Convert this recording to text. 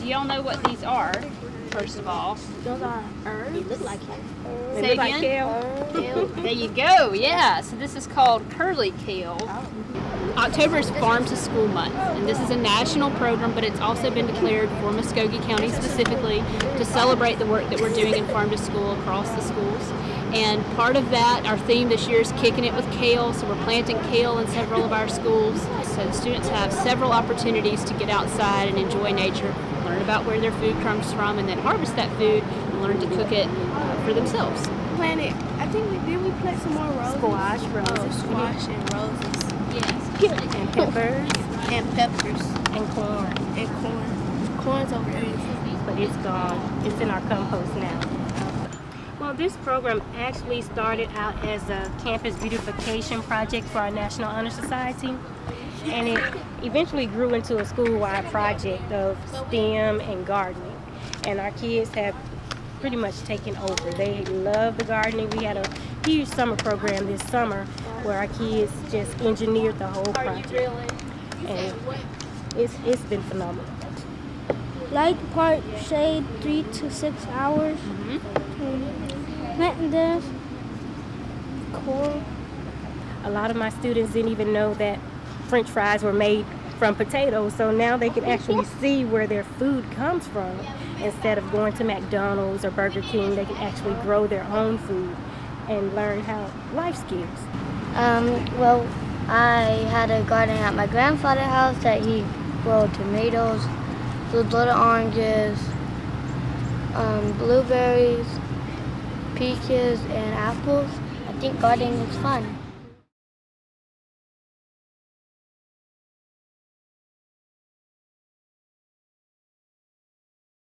Do y'all know what these are, first of all? Those are herbs. They look like kale. Say again? Like kale. There you go, yeah. So this is called curly kale. October is Farm to School Month, and this is a national program, but it's also been declared for Muscogee County specifically to celebrate the work that we're doing in Farm to School across the schools. And part of that, our theme this year is kicking it with kale, so we're planting kale in several of our schools. So the students have several opportunities to get outside and enjoy nature, learn about where their food comes from, and then harvest that food and learn to cook it for themselves. Planted, I think we plant some more roses. Squash, roses. Squash and roses. Yes. And peppers. And peppers. And corn. And corn. Corn's over there. But it's gone. It's in our compost now. Well, this program actually started out as a campus beautification project for our National Honor Society. And it eventually grew into a school-wide project of STEM and gardening. And our kids have pretty much taken over. They love the gardening. We had a huge summer program this summer where our kids just engineered the whole project. And it's been phenomenal. Light part shade 3 to 6 hours. Planting this. Cool. A lot of my students didn't even know that French fries were made from potatoes, so now they can actually see where their food comes from. Instead of going to McDonald's or Burger King, they can actually grow their own food and learn how life skills. Well, I had a garden at my grandfather's house that he grew tomatoes, little oranges, blueberries, peaches, and apples. I think gardening is fun.